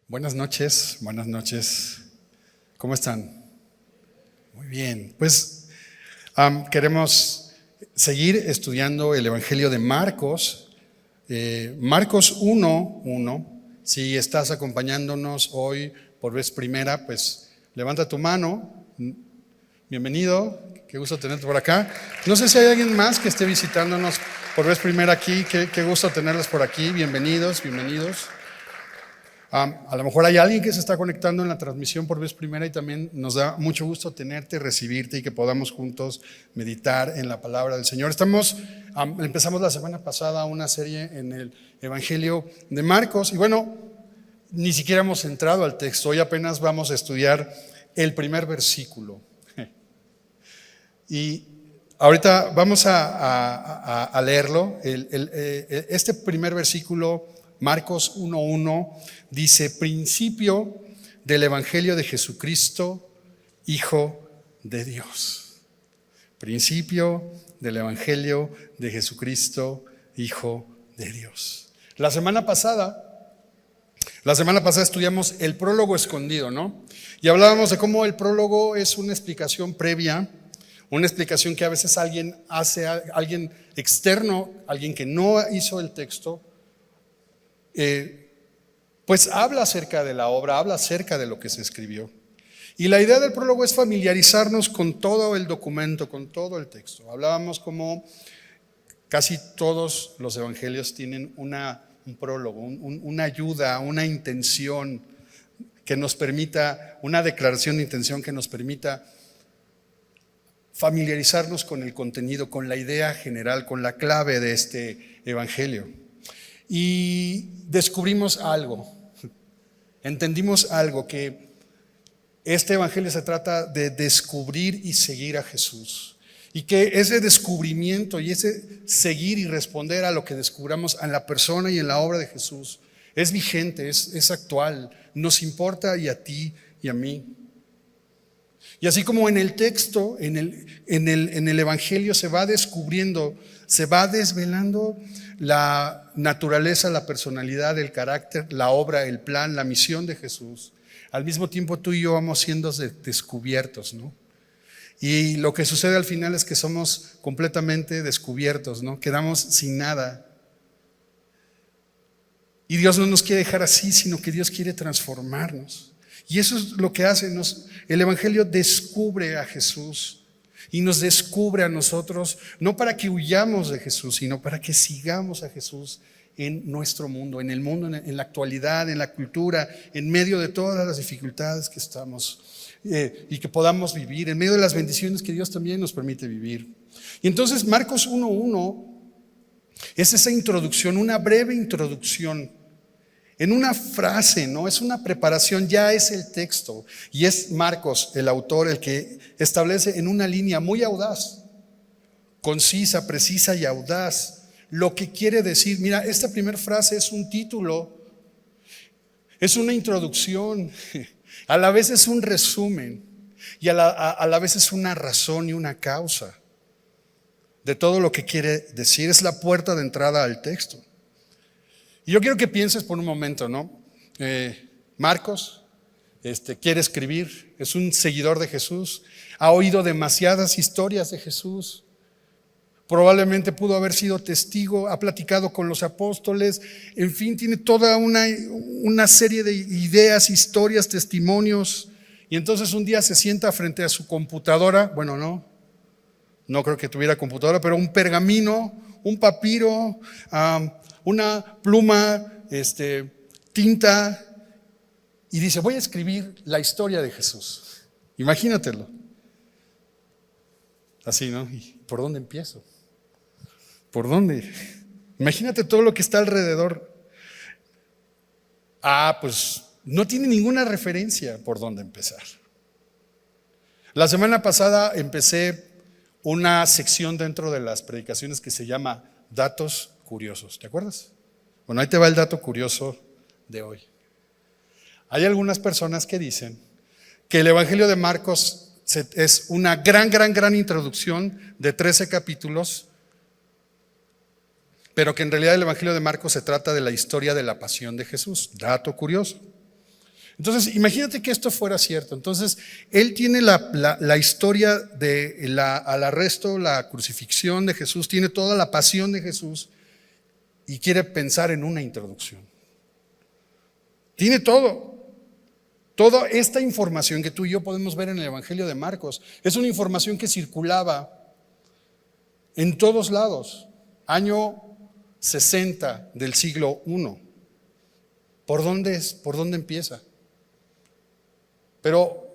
Buenas noches, buenas noches. ¿Cómo están? Muy bien. Pues queremos seguir estudiando el Evangelio de Marcos. Marcos 1:1. Si estás acompañándonos hoy por vez primera, pues levanta tu mano. Bienvenido, qué gusto tenerte por acá. No sé si hay alguien más que esté visitándonos por vez primera aquí. Qué gusto tenerlos por aquí. Bienvenidos, bienvenidos. A lo mejor hay alguien que se está conectando en la transmisión por vez primera y también nos da mucho gusto tenerte, recibirte y que podamos juntos meditar en la palabra del Señor. Empezamos la semana pasada una serie en el Evangelio de Marcos y bueno, ni siquiera hemos entrado al texto. Hoy apenas vamos a estudiar el primer versículo. Y ahorita vamos a leerlo. Este primer versículo, Marcos 1:1, dice: principio del Evangelio de Jesucristo, Hijo de Dios. Principio del Evangelio de Jesucristo, Hijo de Dios. La semana pasada estudiamos el prólogo escondido, ¿no? Y hablábamos de cómo el prólogo es una explicación previa, una explicación que a veces alguien hace, alguien externo, alguien que no hizo el texto, pues habla acerca de la obra, habla acerca de lo que se escribió. Y la idea del prólogo es familiarizarnos con todo el documento, con todo el texto. Hablábamos como casi todos los evangelios tienen un prólogo, una ayuda, una intención que nos permita, una declaración de intención que nos permita familiarizarnos con el contenido, con la idea general, con la clave de este evangelio. Y descubrimos algo, entendimos algo, que este evangelio se trata de descubrir y seguir a Jesús. Y que ese descubrimiento y ese seguir y responder a lo que descubramos en la persona y en la obra de Jesús es vigente, es actual, nos importa y a ti y a mí. Y así como en el texto, en el evangelio se va descubriendo, se va desvelando la naturaleza, la personalidad, el carácter, la obra, el plan, la misión de Jesús. Al mismo tiempo tú y yo vamos siendo descubiertos, ¿no? Y lo que sucede al final es que somos completamente descubiertos, ¿no? Quedamos sin nada. Y Dios no nos quiere dejar así, sino que Dios quiere transformarnos. Y eso es lo que hace. El evangelio descubre a Jesús y nos descubre a nosotros, no para que huyamos de Jesús, sino para que sigamos a Jesús en nuestro mundo, en el mundo, en la actualidad, en la cultura, en medio de todas las dificultades que estamos y que podamos vivir, en medio de las bendiciones que Dios también nos permite vivir. Y entonces Marcos 1:1 es esa introducción, una breve introducción, en una frase, ¿no? Es una preparación, ya es el texto. Y es Marcos, el autor, el que establece en una línea muy audaz, concisa, precisa y audaz, lo que quiere decir. Mira, esta primera frase es un título, es una introducción, a la vez es un resumen y a la vez es una razón y una causa de todo lo que quiere decir. Es la puerta de entrada al texto. Y yo quiero que pienses por un momento, ¿no? Marcos quiere escribir, es un seguidor de Jesús, ha oído demasiadas historias de Jesús, probablemente pudo haber sido testigo, ha platicado con los apóstoles, en fin, tiene toda una serie de ideas, historias, testimonios. Y entonces un día se sienta frente a su computadora, bueno, no creo que tuviera computadora, pero un pergamino, un papiro, una pluma, tinta, y dice: voy a escribir la historia de Jesús. Imagínatelo. Así, ¿no? ¿Y por dónde empiezo? ¿Por dónde? Imagínate todo lo que está alrededor. Pues no tiene ninguna referencia por dónde empezar. La semana pasada empecé una sección dentro de las predicaciones que se llama Datos Curiosos. ¿Te acuerdas? Bueno, ahí te va el dato curioso de hoy. Hay algunas personas que dicen que el Evangelio de Marcos es una gran introducción de 13 capítulos, pero que en realidad el Evangelio de Marcos se trata de la historia de la pasión de Jesús. Dato curioso. Entonces, imagínate que esto fuera cierto. Entonces, él tiene la historia al arresto, la crucifixión de Jesús, tiene toda la pasión de Jesús y quiere pensar en una introducción. Tiene todo. Toda esta información que tú y yo podemos ver en el Evangelio de Marcos es una información que circulaba en todos lados. Año 60 del siglo I. ¿Por dónde empieza? Pero,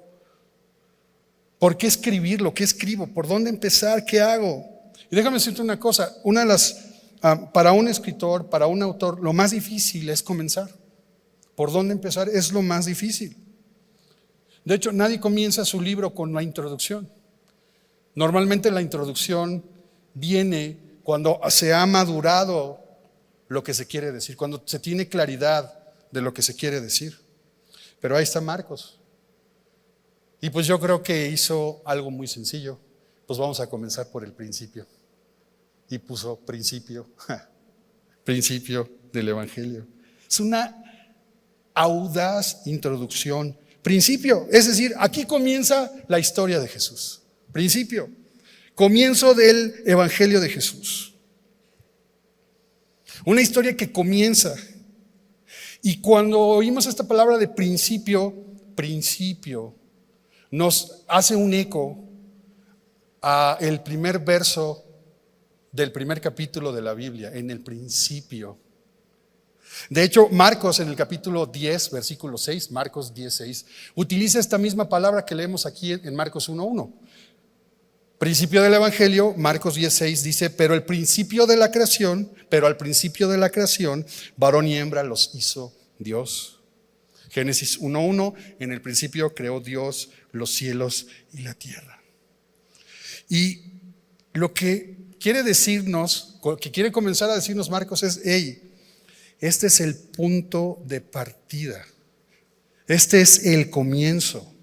¿por qué escribirlo? ¿Qué escribo? ¿Por dónde empezar? ¿Qué hago? Y déjame decirte una cosa, para un escritor, para un autor, lo más difícil es comenzar. ¿Por dónde empezar? Es lo más difícil. De hecho, nadie comienza su libro con la introducción. Normalmente la introducción viene cuando se ha madurado lo que se quiere decir, cuando se tiene claridad de lo que se quiere decir. Pero ahí está Marcos. Y pues yo creo que hizo algo muy sencillo. Pues vamos a comenzar por el principio. Y puso principio del Evangelio. Es una audaz introducción. Principio, es decir, aquí comienza la historia de Jesús. Principio, comienzo del Evangelio de Jesús. Una historia que comienza. Y cuando oímos esta palabra de principio, nos hace un eco a el primer verso del primer capítulo de la Biblia, en el principio. De hecho, Marcos en el capítulo 10, versículo 6, Marcos 10, 6, utiliza esta misma palabra que leemos aquí en Marcos 1:1. Principio del Evangelio, Marcos 10, 6 dice, pero al principio de la creación, varón y hembra los hizo Dios. Génesis 1:1, en el principio creó Dios los cielos y la tierra. Y lo que quiere decirnos, que quiere comenzar a decirnos Marcos es, este es el punto de partida. Este es el comienzo.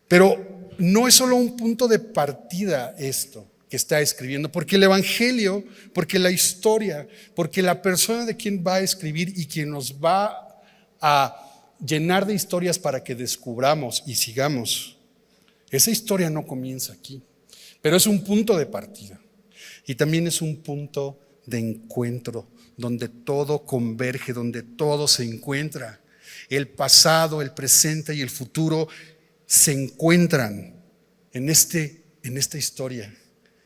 Pero no es solo un punto de partida esto que está escribiendo, porque el Evangelio, porque la historia, porque la persona de quien va a escribir y quien nos va a llenar de historias para que descubramos y sigamos, esa historia no comienza aquí, pero es un punto de partida y también es un punto de encuentro, donde todo converge, donde todo se encuentra. El pasado, el presente y el futuro se encuentran en esta historia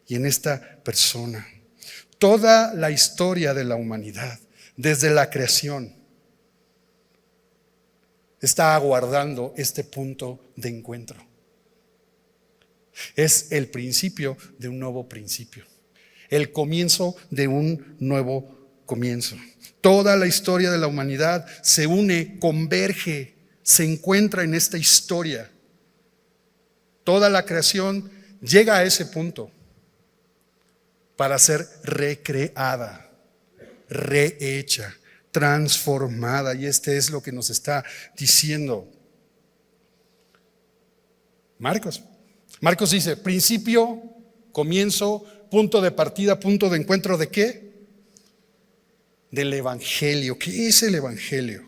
y en esta persona. Toda la historia de la humanidad, desde la creación, está aguardando este punto de encuentro. Es el principio de un nuevo principio. El comienzo de un nuevo comienzo. Toda la historia de la humanidad se une, converge, se encuentra en esta historia. Toda la creación llega a ese punto para ser recreada, rehecha, transformada. Y este es lo que nos está diciendo Marcos. Marcos dice, principio, comienzo, punto de partida, punto de encuentro ¿de qué? Del Evangelio. ¿Qué es el Evangelio?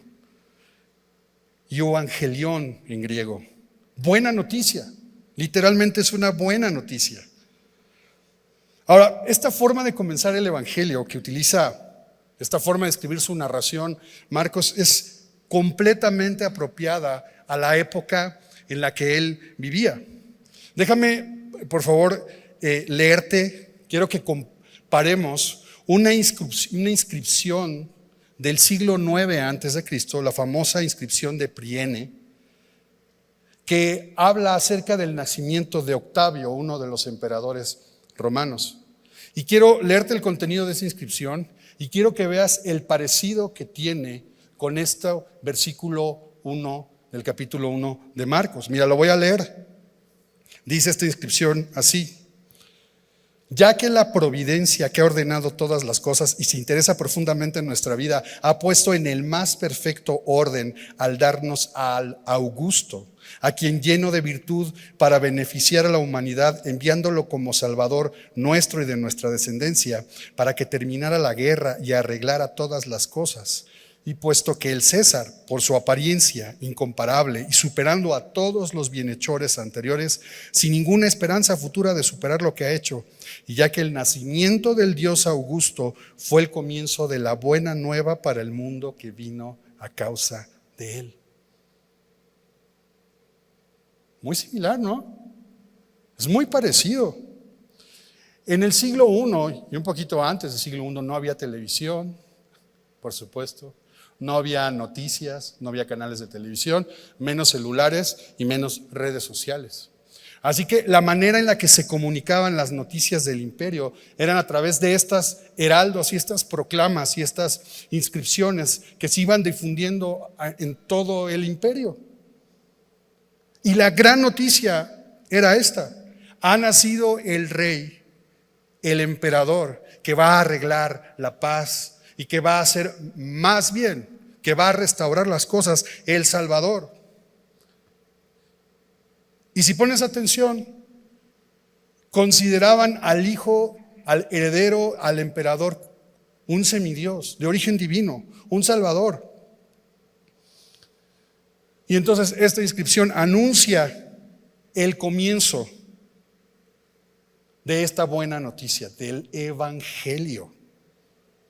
Euangelión en griego. Buena noticia. Literalmente es una buena noticia. Ahora, esta forma de comenzar el Evangelio que utiliza, esta forma de escribir su narración, Marcos, es completamente apropiada a la época en la que él vivía. Déjame, por favor, leerte. Quiero que comparemos una inscripción del siglo IX antes de Cristo, la famosa inscripción de Priene, que habla acerca del nacimiento de Octavio, uno de los emperadores romanos. Y quiero leerte el contenido de esa inscripción y quiero que veas el parecido que tiene con este versículo 1 del capítulo 1 de Marcos. Mira, lo voy a leer. Dice esta inscripción así: ya que la providencia que ha ordenado todas las cosas y se interesa profundamente en nuestra vida, ha puesto en el más perfecto orden al darnos al Augusto, a quien lleno de virtud para beneficiar a la humanidad, enviándolo como Salvador nuestro y de nuestra descendencia, para que terminara la guerra y arreglara todas las cosas. Y puesto que el César, por su apariencia incomparable y superando a todos los bienhechores anteriores, sin ninguna esperanza futura de superar lo que ha hecho, y ya que el nacimiento del Dios Augusto fue el comienzo de la buena nueva para el mundo que vino a causa de él. Muy similar, ¿no? Es muy parecido. En el siglo I y un poquito antes del siglo I no había televisión, por supuesto. No había noticias, no había canales de televisión, menos celulares y menos redes sociales. Así que la manera en la que se comunicaban las noticias del imperio eran a través de estas heraldos y estas proclamas y estas inscripciones que se iban difundiendo en todo el imperio. Y la gran noticia era esta: ha nacido el rey, el emperador, que va a arreglar la paz y que va a hacer, más bien, que va a restaurar las cosas, el Salvador. Y si pones atención, consideraban al hijo, al heredero, al emperador, un semidios de origen divino, un Salvador. Y entonces esta inscripción anuncia el comienzo de esta buena noticia, del evangelio.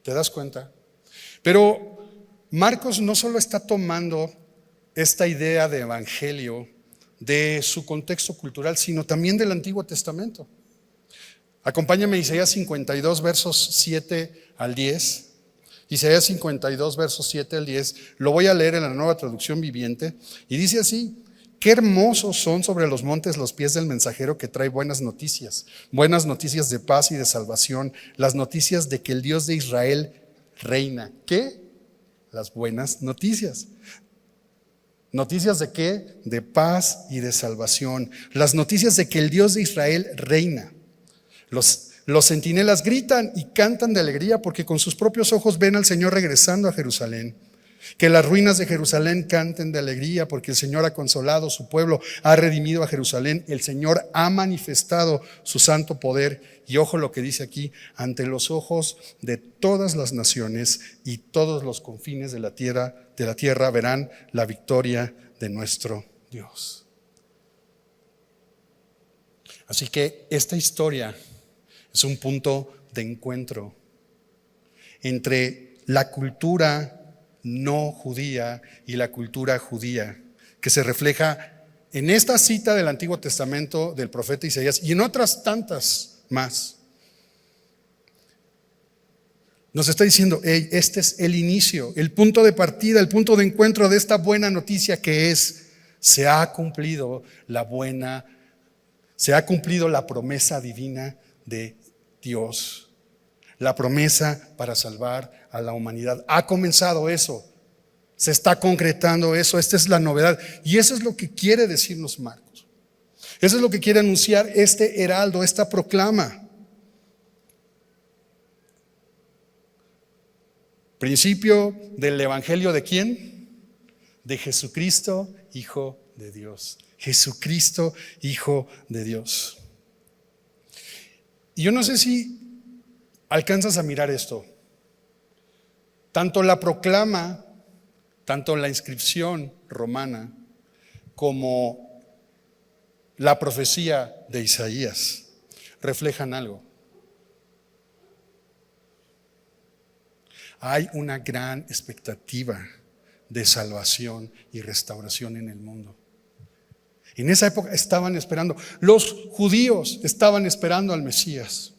¿Te das cuenta? Pero Marcos no solo está tomando esta idea de evangelio de su contexto cultural, sino también del Antiguo Testamento. Acompáñame a Isaías 52, versos 7 al 10. Isaías 52, versos 7 al 10. Lo voy a leer en la Nueva Traducción Viviente. Y dice así: qué hermosos son sobre los montes los pies del mensajero que trae buenas noticias de paz y de salvación, las noticias de que el Dios de Israel reina. ¿Qué? Las buenas noticias. ¿Noticias de qué? De paz y de salvación. Las noticias de que el Dios de Israel reina. Los centinelas gritan y cantan de alegría porque con sus propios ojos ven al Señor regresando a Jerusalén. Que las ruinas de Jerusalén canten de alegría porque el Señor ha consolado su pueblo, ha redimido a Jerusalén. El Señor ha manifestado su santo poder. Y ojo lo que dice aquí: ante los ojos de todas las naciones y todos los confines de la tierra verán la victoria de nuestro Dios. Así que esta historia es un punto de encuentro entre la cultura no judía y la cultura judía, que se refleja en esta cita del Antiguo Testamento del profeta Isaías y en otras tantas más. Nos está diciendo: hey, este es el inicio, el punto de partida, el punto de encuentro de esta buena noticia que es: se ha cumplido la promesa divina de Dios. La promesa para salvar a la humanidad. Ha comenzado eso. Se está concretando eso. Esta es la novedad. Y eso es lo que quiere decirnos Marcos. Eso es lo que quiere anunciar este heraldo, esta proclama. Principio del evangelio ¿de quién? De Jesucristo, Hijo de Dios. Jesucristo, Hijo de Dios. Y yo no sé si alcanzas a mirar esto. Tanto la proclama, tanto la inscripción romana, como la profecía de Isaías reflejan algo. Hay una gran expectativa de salvación y restauración en el mundo. En esa época estaban esperando, los judíos estaban esperando al Mesías.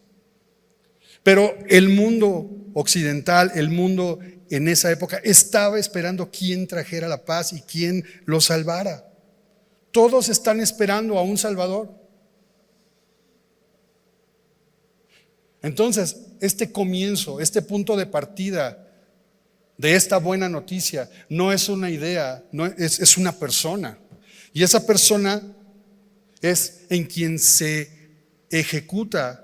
Pero el mundo occidental, el mundo en esa época, estaba esperando quién trajera la paz y quién lo salvara. Todos están esperando a un Salvador. Entonces, este comienzo, este punto de partida de esta buena noticia, no es una idea, es una persona. Y esa persona es en quien se ejecuta,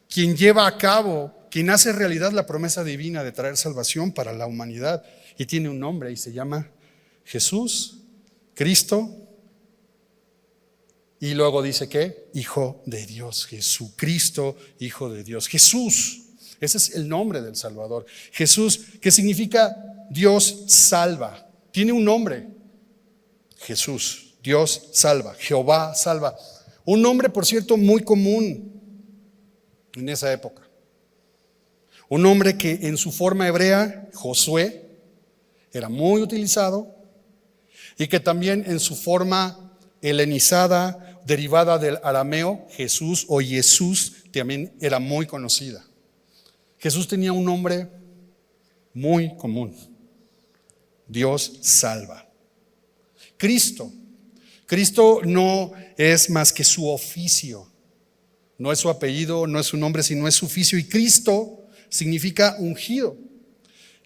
quien lleva a cabo, quien hace realidad la promesa divina de traer salvación para la humanidad. Y tiene un nombre y se llama Jesús, Cristo. Y luego dice que Hijo de Dios, Jesucristo, Hijo de Dios. Jesús Ese es el nombre del Salvador. Jesús, que significa Dios salva. Tiene un nombre. Jesús, Dios salva, Jehová salva. Un nombre, por cierto, muy común en esa época. Un nombre que en su forma hebrea, Josué, era muy utilizado, y que también en su forma helenizada, derivada del arameo, Jesús o Jesús, también era muy conocida. Jesús tenía un nombre muy común: Dios salva. Cristo no es más que su oficio, no es su apellido, no es su nombre, sino es su oficio. Y Cristo significa ungido.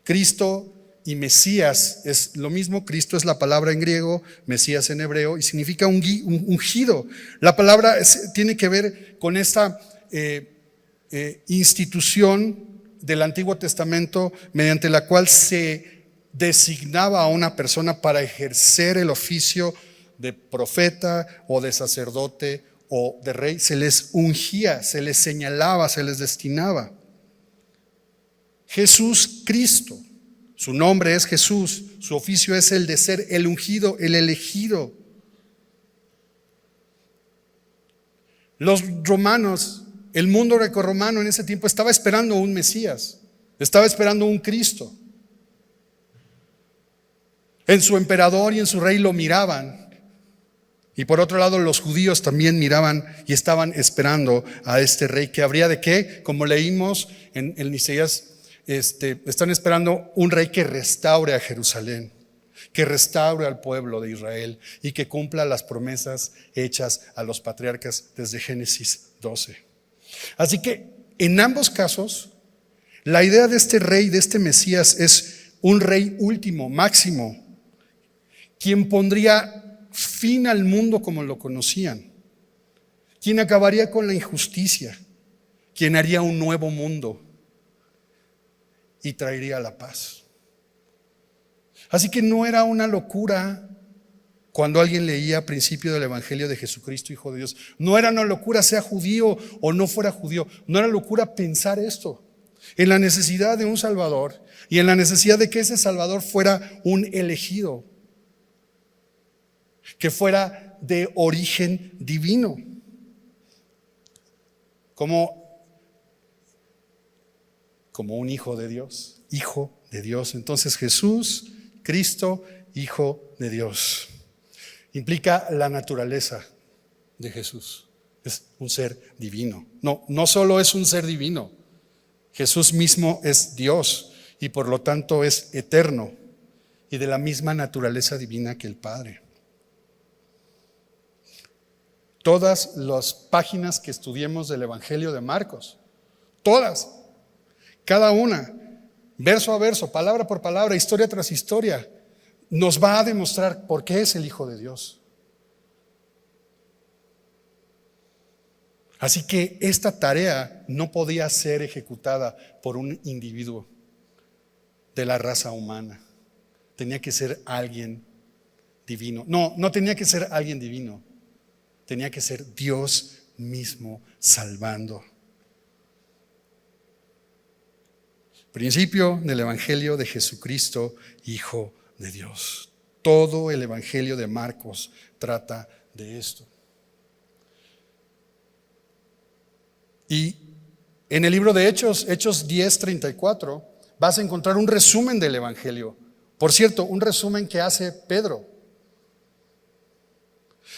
Cristo y Mesías es lo mismo. Cristo es la palabra en griego, Mesías en hebreo, y significa ungido. La palabra tiene que ver con esta institución del Antiguo Testamento mediante la cual se designaba a una persona para ejercer el oficio de profeta o de sacerdote o de rey. Se les ungía, se les señalaba, se les destinaba. Jesús Cristo, su nombre es Jesús, su oficio es el de ser el ungido, el elegido. Los romanos, el mundo grecorromano en ese tiempo estaba esperando un Mesías, estaba esperando un Cristo. En su emperador y en su rey lo miraban. Y por otro lado, los judíos también miraban y estaban esperando a este rey, que habría de qué, como leímos en Isaías, están esperando un rey que restaure a Jerusalén, que restaure al pueblo de Israel y que cumpla las promesas hechas a los patriarcas desde Génesis 12. Así que en ambos casos, la idea de este rey, de este Mesías, es un rey último, máximo, quien pondría fin al mundo como lo conocían, quien acabaría con la injusticia, quien haría un nuevo mundo y traería la paz. Así que no era una locura cuando alguien leía al principio del Evangelio de Jesucristo, Hijo de Dios. No era una locura, sea judío o no fuera judío. No era locura pensar esto, en la necesidad de un Salvador y en la necesidad de que ese Salvador fuera un elegido, que fuera de origen divino, como un hijo de Dios, hijo de Dios. Entonces Jesús, Cristo, hijo de Dios, implica la naturaleza de Jesús. Es un ser divino. No solo es un ser divino, Jesús mismo es Dios y por lo tanto es eterno y de la misma naturaleza divina que el Padre. Todas las páginas que estudiemos del Evangelio de Marcos, todas, cada una, verso a verso, palabra por palabra, historia tras historia, nos va a demostrar por qué es el Hijo de Dios. Así que esta tarea no podía ser ejecutada por un individuo de la raza humana. Tenía que ser alguien divino. No tenía que ser alguien divino. Tenía que ser Dios mismo salvando. Principio del Evangelio de Jesucristo, Hijo de Dios. Todo el Evangelio de Marcos trata de esto. Y en el libro de Hechos 10:34, vas a encontrar un resumen del Evangelio. Por cierto, un resumen que hace Pedro.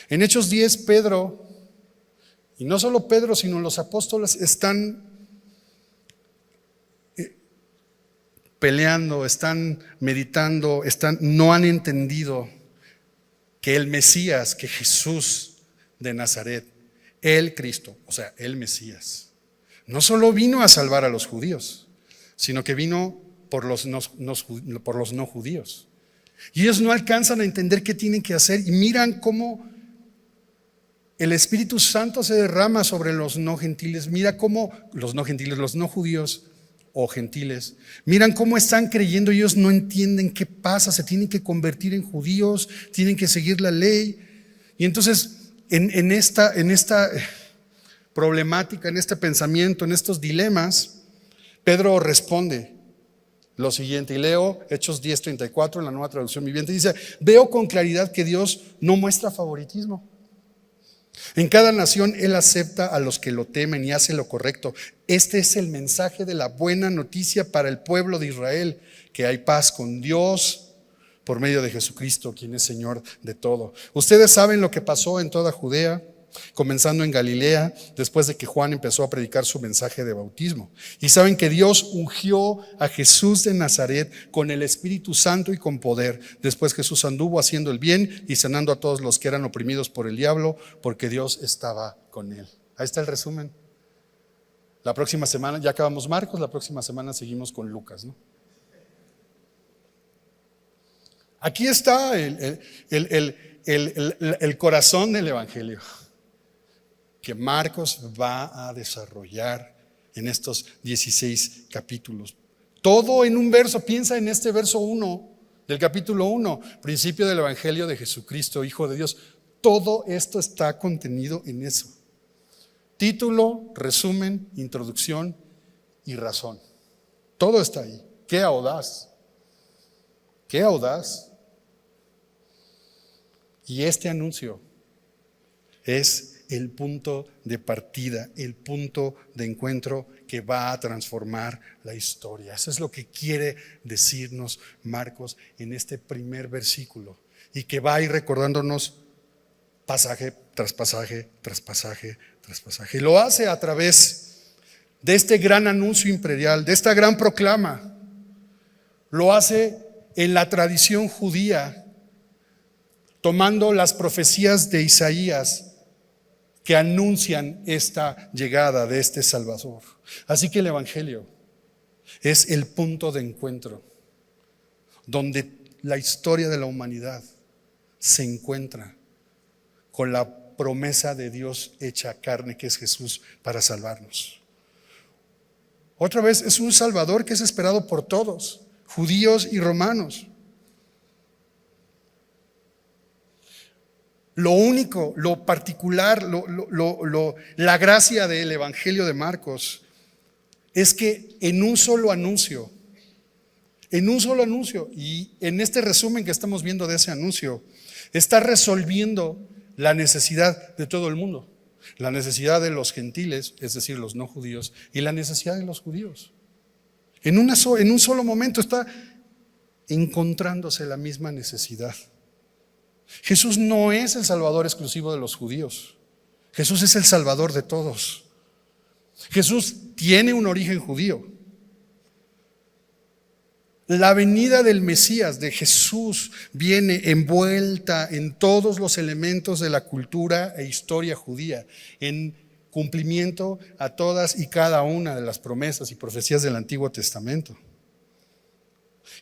En Hechos 10, Pedro, y no solo Pedro, sino los apóstoles están peleando, están meditando, no han entendido que el Mesías, que Jesús de Nazaret, el Cristo, o sea, el Mesías, no solo vino a salvar a los judíos, sino que vino por los no judíos. Y ellos no alcanzan a entender qué tienen que hacer y miran cómo el Espíritu Santo se derrama sobre los no gentiles. Mira cómo los no judíos o gentiles, miran cómo están creyendo. Ellos no entienden qué pasa, se tienen que convertir en judíos, tienen que seguir la ley. Y entonces en esta problemática, en este pensamiento, en estos dilemas, Pedro responde lo siguiente, y leo Hechos 10:34 en la Nueva Traducción Viviente. Dice: veo con claridad que Dios no muestra favoritismo. En cada nación Él acepta a los que lo temen y hace lo correcto. Este es el mensaje de la buena noticia para el pueblo de Israel, que hay paz con Dios por medio de Jesucristo, quien es Señor de todo. Ustedes saben lo que pasó en toda Judea, comenzando en Galilea, después de que Juan empezó a predicar su mensaje de bautismo. Y saben que Dios ungió a Jesús de Nazaret con el Espíritu Santo y con poder. Después Jesús anduvo haciendo el bien y sanando a todos los que eran oprimidos por el diablo, porque Dios estaba con él. Ahí está el resumen. La próxima semana, ya acabamos Marcos, la próxima semana seguimos con Lucas, ¿no? Aquí está el corazón del Evangelio, que Marcos va a desarrollar en estos 16 capítulos. Todo en un verso. Piensa en este verso 1 del capítulo 1, principio del Evangelio de Jesucristo, Hijo de Dios. Todo esto está contenido en eso. Título, resumen, introducción y razón. Todo está ahí. ¡Qué audaz! ¡Qué audaz! Y este anuncio es el punto de partida, el punto de encuentro que va a transformar la historia. Eso es lo que quiere decirnos Marcos en este primer versículo, y que va a ir recordándonos pasaje tras pasaje, tras pasaje, tras pasaje. Y lo hace a través de este gran anuncio imperial, de esta gran proclama. Lo hace en la tradición judía, tomando las profecías de Isaías que anuncian esta llegada de este Salvador. Así que el Evangelio es el punto de encuentro donde la historia de la humanidad se encuentra con la promesa de Dios hecha carne, que es Jesús, para salvarnos. Otra vez, es un Salvador que es esperado por todos, judíos y romanos. Lo único, lo particular, la gracia del Evangelio de Marcos es que en un solo anuncio, y en este resumen que estamos viendo de ese anuncio, está resolviendo la necesidad de todo el mundo, la necesidad de los gentiles, es decir, los no judíos, y la necesidad de los judíos. En un solo momento está encontrándose la misma necesidad. Jesús no es el Salvador exclusivo de los judíos. Jesús es el Salvador de todos. Jesús tiene un origen judío. La venida del Mesías, de Jesús, viene envuelta en todos los elementos de la cultura e historia judía, en cumplimiento a todas y cada una de las promesas y profecías del Antiguo Testamento.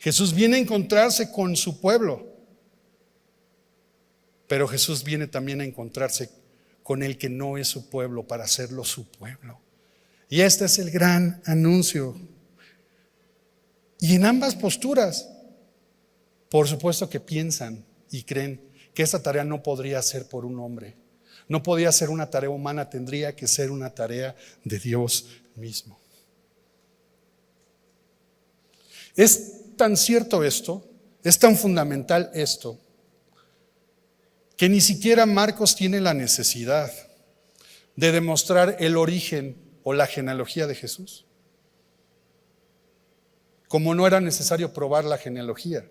Jesús viene a encontrarse con su pueblo, pero Jesús viene también a encontrarse con el que no es su pueblo, para hacerlo su pueblo. Y este es el gran anuncio. Y en ambas posturas, por supuesto que piensan y creen que esta tarea no podría ser por un hombre, no podía ser una tarea humana, tendría que ser una tarea de Dios mismo. Es tan cierto esto, es tan fundamental esto, que ni siquiera Marcos tiene la necesidad de demostrar el origen o la genealogía de Jesús, como no era necesario probar la genealogía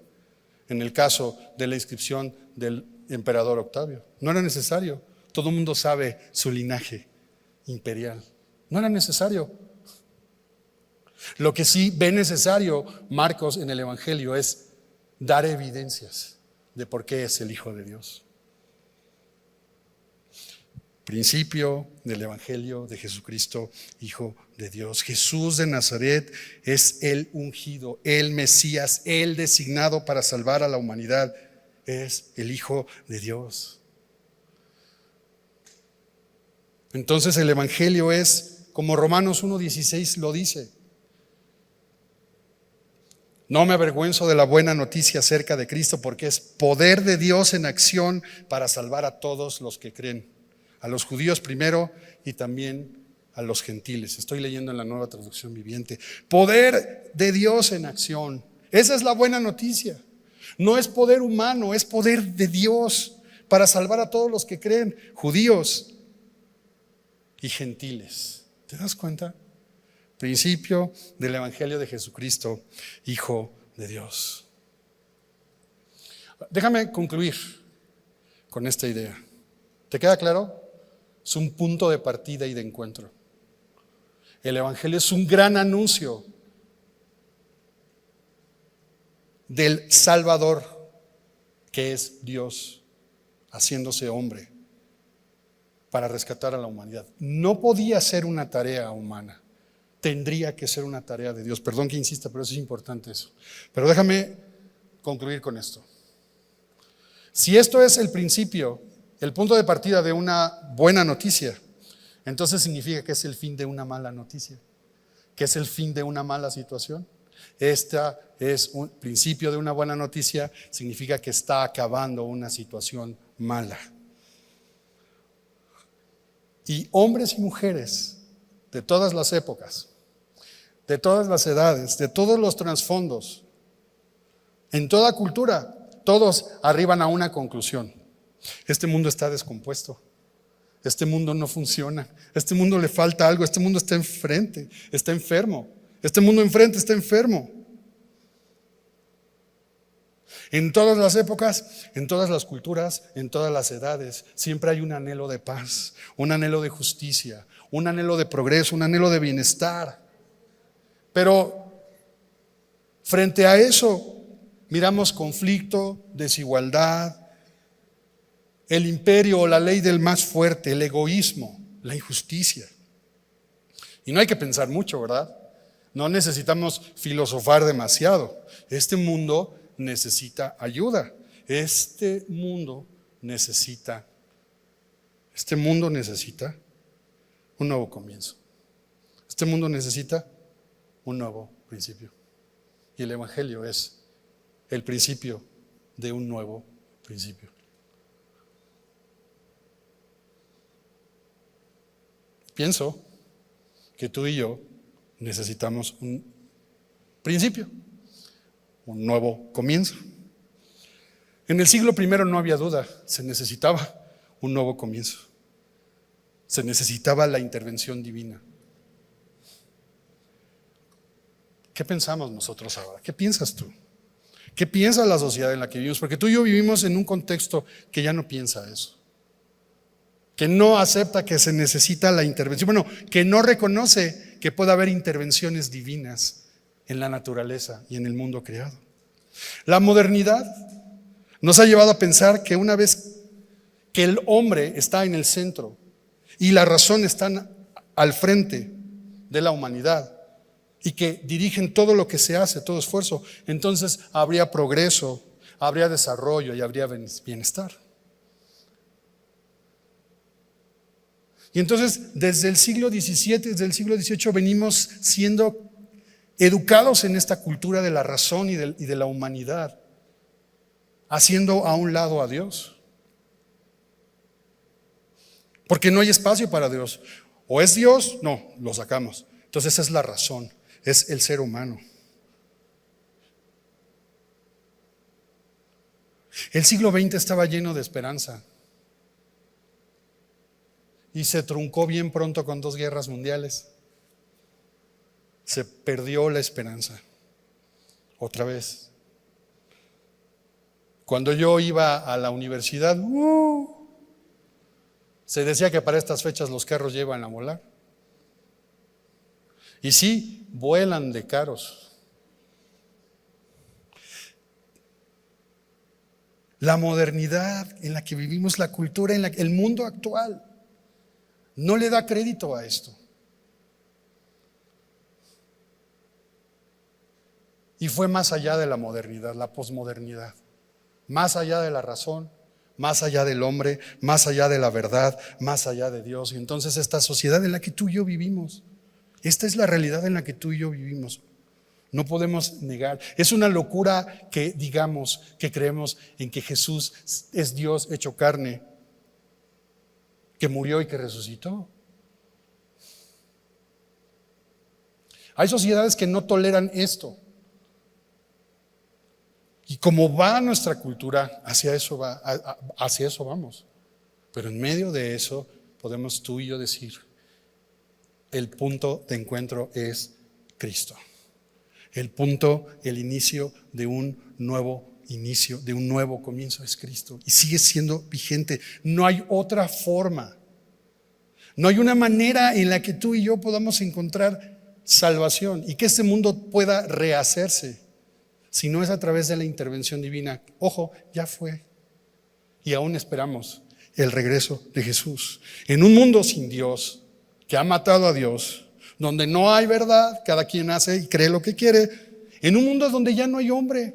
en el caso de la inscripción del emperador Octavio. No era necesario, todo el mundo sabe su linaje imperial, no era necesario. Lo que sí ve necesario Marcos en el Evangelio es dar evidencias de por qué es el Hijo de Dios. Principio del Evangelio de Jesucristo, Hijo de Dios. Jesús de Nazaret es el ungido, el Mesías, el designado para salvar a la humanidad. Es el Hijo de Dios. Entonces el Evangelio es, como Romanos 1:16 lo dice: no me avergüenzo de la buena noticia acerca de Cristo, porque es poder de Dios en acción para salvar a todos los que creen. A los judíos primero y también a los gentiles. Estoy leyendo en la Nueva Traducción Viviente. Poder de Dios en acción. Esa es la buena noticia. No es poder humano, es poder de Dios para salvar a todos los que creen, judíos y gentiles. ¿Te das cuenta? Principio del Evangelio de Jesucristo, Hijo de Dios. Déjame concluir con esta idea. ¿Te queda claro? Es un punto de partida y de encuentro. El Evangelio es un gran anuncio del Salvador, que es Dios haciéndose hombre para rescatar a la humanidad. No podía ser una tarea humana, tendría que ser una tarea de Dios. Perdón que insista, pero eso es importante eso. Pero déjame concluir con esto. Si esto es el principio, el punto de partida de una buena noticia, entonces significa que es el fin de una mala noticia, que es el fin de una mala situación. Esta es un principio de una buena noticia, significa que está acabando una situación mala. Y hombres y mujeres de todas las épocas, de todas las edades, de todos los trasfondos, en toda cultura, todos arriban a una conclusión: este mundo está descompuesto, este mundo no funciona, este mundo le falta algo, este mundo está enfrente, está enfermo, este mundo enfrente está enfermo. En todas las épocas, en todas las culturas, en todas las edades, siempre hay un anhelo de paz, un anhelo de justicia, un anhelo de progreso, un anhelo de bienestar. Pero frente a eso, miramos conflicto, desigualdad, el imperio o la ley del más fuerte, el egoísmo, la injusticia. Y no hay que pensar mucho, ¿verdad? No necesitamos filosofar demasiado. Este mundo necesita ayuda. Este mundo necesita un nuevo comienzo. Este mundo necesita un nuevo principio. Y el Evangelio es el principio de un nuevo principio. Pienso que tú y yo necesitamos un principio, un nuevo comienzo. En el siglo I no había duda, se necesitaba un nuevo comienzo. Se necesitaba la intervención divina. ¿Qué pensamos nosotros ahora? ¿Qué piensas tú? ¿Qué piensa la sociedad en la que vivimos? Porque tú y yo vivimos en un contexto que ya no piensa eso, que no acepta que se necesita la intervención, bueno, que no reconoce que pueda haber intervenciones divinas en la naturaleza y en el mundo creado. La modernidad nos ha llevado a pensar que una vez que el hombre está en el centro y la razón está al frente de la humanidad y que dirigen todo lo que se hace, todo esfuerzo, entonces habría progreso, habría desarrollo y habría bienestar. Y entonces desde el siglo XVII, desde el siglo XVIII venimos siendo educados en esta cultura de la razón y de la humanidad, haciendo a un lado a Dios. Porque no hay espacio para Dios. O es Dios, no, lo sacamos. Entonces esa es la razón, es el ser humano. El siglo XX estaba lleno de esperanza y se truncó bien pronto con 2 guerras mundiales. Se perdió la esperanza otra vez. Cuando yo iba a la universidad, se decía que para estas fechas los carros llevan a volar. Y sí, vuelan de caros. La modernidad en la que vivimos, la cultura, el mundo actual, no le da crédito a esto. Y fue más allá de la modernidad, la posmodernidad, más allá de la razón, más allá del hombre, más allá de la verdad, más allá de Dios. Y entonces esta sociedad en la que tú y yo vivimos, esta es la realidad en la que tú y yo vivimos. No podemos negar. Es una locura que digamos, que creemos en que Jesús es Dios hecho carne, que murió y que resucitó. Hay sociedades que no toleran esto. Y como va nuestra cultura, hacia eso vamos. Pero en medio de eso podemos tú y yo decir, el punto de encuentro es Cristo. El inicio de un nuevo inicio, de un nuevo comienzo es Cristo. Y sigue siendo vigente. No hay otra forma. No hay una manera en la que tú y yo podamos encontrar salvación y que este mundo pueda rehacerse, si no es a través de la intervención divina. Ojo, ya fue. Y aún esperamos el regreso de Jesús. En un mundo sin Dios, que ha matado a Dios, donde no hay verdad, cada quien hace y cree lo que quiere. En un mundo donde ya no hay hombre.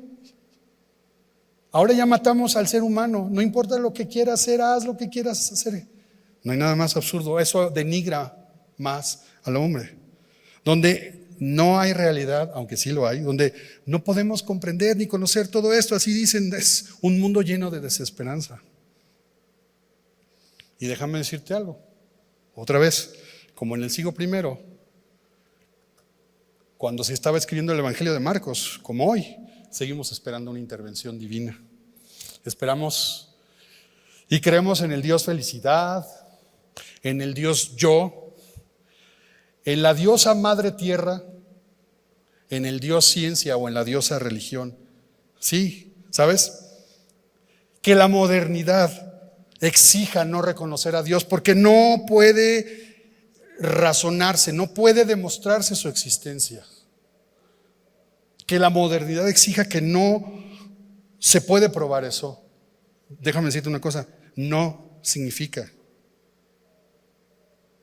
Ahora ya matamos al ser humano. No importa lo que quieras hacer, haz lo que quieras hacer. No hay nada más absurdo. Eso denigra más al hombre. Donde no hay realidad, aunque sí lo hay, donde no podemos comprender ni conocer todo esto. Así dicen, es un mundo lleno de desesperanza. Y déjame decirte algo, otra vez, como en el siglo I, cuando se estaba escribiendo el Evangelio de Marcos, como hoy, seguimos esperando una intervención divina. Esperamos y creemos en el Dios felicidad, en el Dios yo, en la diosa madre tierra, en el Dios ciencia o en la diosa religión. Sí, ¿sabes? Que la modernidad exija no reconocer a Dios porque no puede razonarse, no puede demostrarse su existencia. Que la modernidad exija que no se puede probar eso. Déjame decirte una cosa, no significa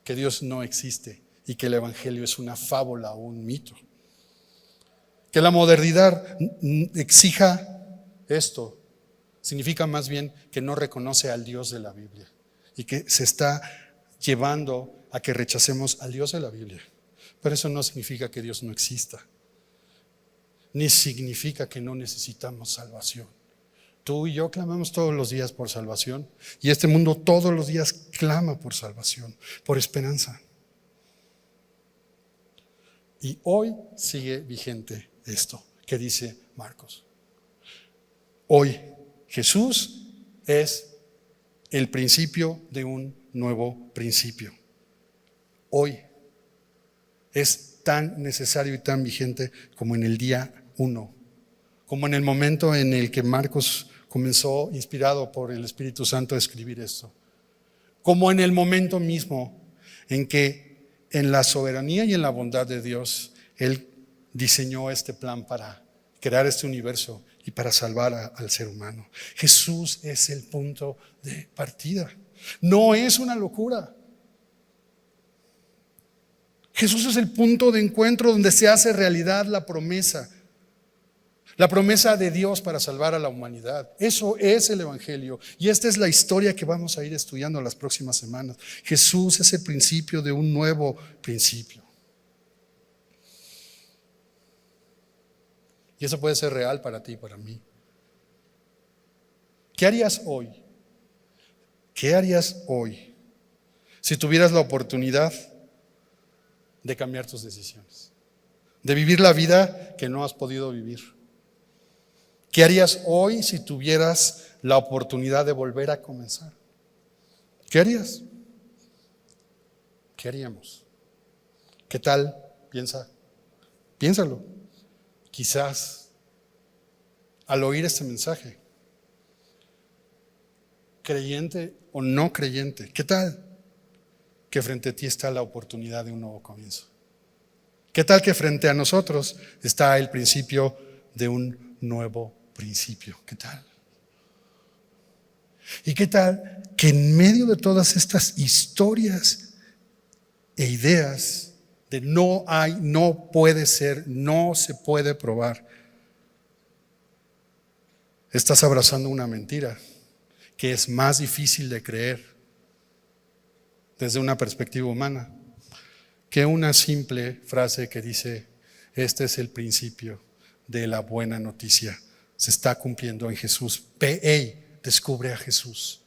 que Dios no existe y que el Evangelio es una fábula o un mito. Que la modernidad exija esto significa más bien que no reconoce al Dios de la Biblia y que se está llevando a que rechacemos al Dios de la Biblia. Pero eso no significa que Dios no exista, ni significa que no necesitamos salvación. Tú y yo clamamos todos los días por salvación y este mundo todos los días clama por salvación, por esperanza. Y hoy sigue vigente esto que dice Marcos. Hoy Jesús es el principio de un nuevo principio. Hoy es tan necesario y tan vigente como en el día 1, como en el momento en el que Marcos comenzó, inspirado por el Espíritu Santo, a escribir esto, como en el momento mismo en que en la soberanía y en la bondad de Dios Él diseñó este plan para crear este universo y para salvar al ser humano. Jesús es el punto de partida. No es una locura. Jesús es el punto de encuentro donde se hace realidad la promesa de Dios para salvar a la humanidad. Eso es el Evangelio y esta es la historia que vamos a ir estudiando las próximas semanas. Jesús es el principio de un nuevo principio. Y eso puede ser real para ti y para mí. ¿Qué harías hoy? ¿Qué harías hoy si tuvieras la oportunidad de cambiar tus decisiones? De vivir la vida que no has podido vivir. ¿Qué harías hoy si tuvieras la oportunidad de volver a comenzar? ¿Qué harías? ¿Qué haríamos? ¿Qué tal? Piénsalo. Quizás al oír este mensaje, creyente o no creyente, ¿qué tal que frente a ti está la oportunidad de un nuevo comienzo? ¿Qué tal que frente a nosotros está el principio de un nuevo principio? ¿Qué tal? ¿Y qué tal que en medio de todas estas historias e ideas de no hay, no puede ser, no se puede probar, estás abrazando una mentira que es más difícil de creer desde una perspectiva humana que una simple frase que dice: este es el principio de la buena noticia, se está cumpliendo en Jesús. Descubre a Jesús,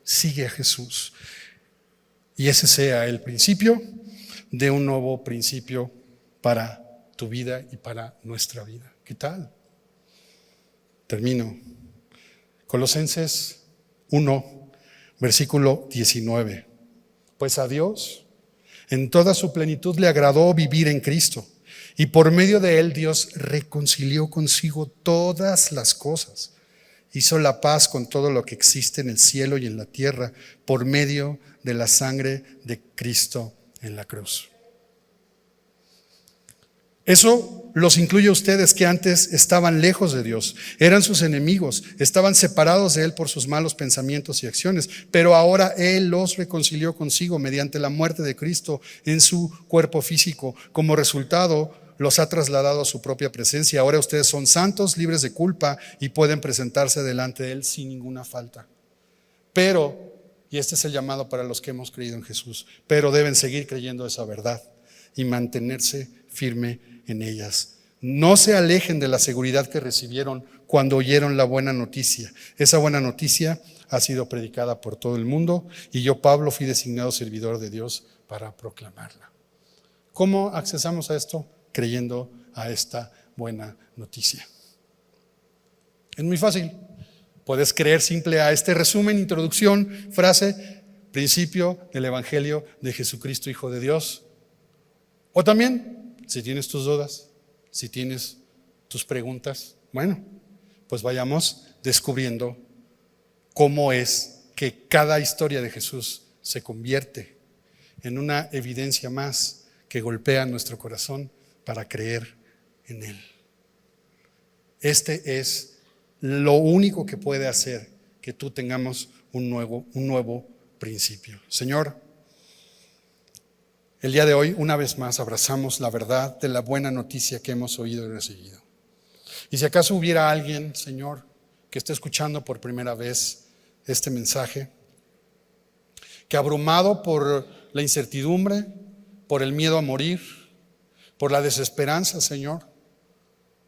sigue a Jesús, y ese sea el principio de un nuevo principio para tu vida y para nuestra vida. ¿Qué tal? Termino. Colosenses 1, versículo 19. Pues a Dios en toda su plenitud le agradó vivir en Cristo, y por medio de él Dios reconcilió consigo todas las cosas. Hizo la paz con todo lo que existe en el cielo y en la tierra por medio de la sangre de Cristo en la cruz. Eso los incluye a ustedes que antes estaban lejos de Dios, eran sus enemigos, estaban separados de Él por sus malos pensamientos y acciones, pero ahora Él los reconcilió consigo mediante la muerte de Cristo en su cuerpo físico. Como resultado, los ha trasladado a su propia presencia. Ahora ustedes son santos, libres de culpa y pueden presentarse delante de Él sin ninguna falta. Pero, y este es el llamado para los que hemos creído en Jesús, pero deben seguir creyendo esa verdad y mantenerse firme en ellas. No se alejen de la seguridad que recibieron cuando oyeron la buena noticia. Esa buena noticia ha sido predicada por todo el mundo y yo, Pablo, fui designado servidor de Dios para proclamarla. ¿Cómo accesamos a esto? Creyendo a esta buena noticia. Es muy fácil. Puedes creer simple a este resumen, introducción, frase, principio del Evangelio de Jesucristo, Hijo de Dios. O también, si tienes tus dudas, si tienes tus preguntas, bueno, pues vayamos descubriendo cómo es que cada historia de Jesús se convierte en una evidencia más que golpea nuestro corazón para creer en Él. Este es lo único que puede hacer que tú tengamos un nuevo principio. Señor, el día de hoy, una vez más, abrazamos la verdad de la buena noticia que hemos oído y recibido. Y si acaso hubiera alguien, Señor, que esté escuchando por primera vez este mensaje, que abrumado por la incertidumbre, por el miedo a morir, por la desesperanza, Señor,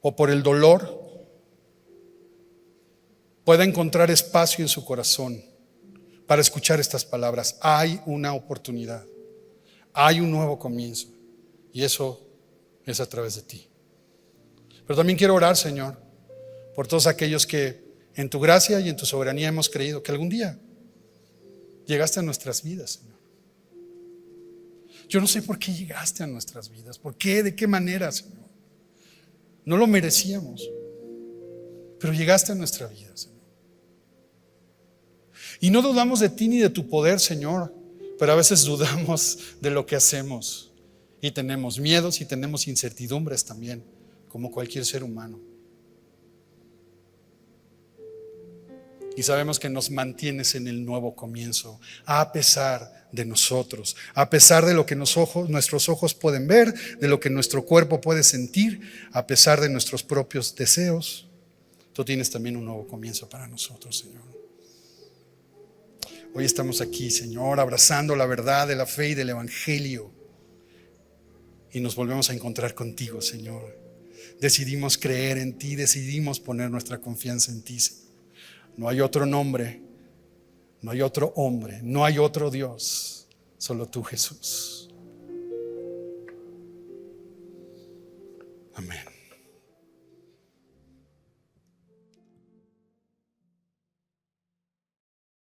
o por el dolor, pueda encontrar espacio en su corazón para escuchar estas palabras. Hay una oportunidad. Hay un nuevo comienzo y eso es a través de ti. Pero también quiero orar, Señor, por todos aquellos que en tu gracia y en tu soberanía hemos creído que algún día llegaste a nuestras vidas, Señor. Yo no sé por qué llegaste a nuestras vidas, por qué, de qué manera, Señor. No lo merecíamos, pero llegaste a nuestra vida, Señor. Y no dudamos de ti ni de tu poder, Señor. Pero a veces dudamos de lo que hacemos y tenemos miedos y tenemos incertidumbres también, como cualquier ser humano. Y sabemos que nos mantienes en el nuevo comienzo, a pesar de nosotros, a pesar de lo que nuestros ojos pueden ver, de lo que nuestro cuerpo puede sentir, a pesar de nuestros propios deseos. Tú tienes también un nuevo comienzo para nosotros, Señor. Hoy estamos aquí, Señor, abrazando la verdad de la fe y del Evangelio. Y nos volvemos a encontrar contigo, Señor. Decidimos creer en ti, decidimos poner nuestra confianza en ti, Señor. No hay otro nombre, no hay otro hombre, no hay otro Dios, solo tú, Jesús.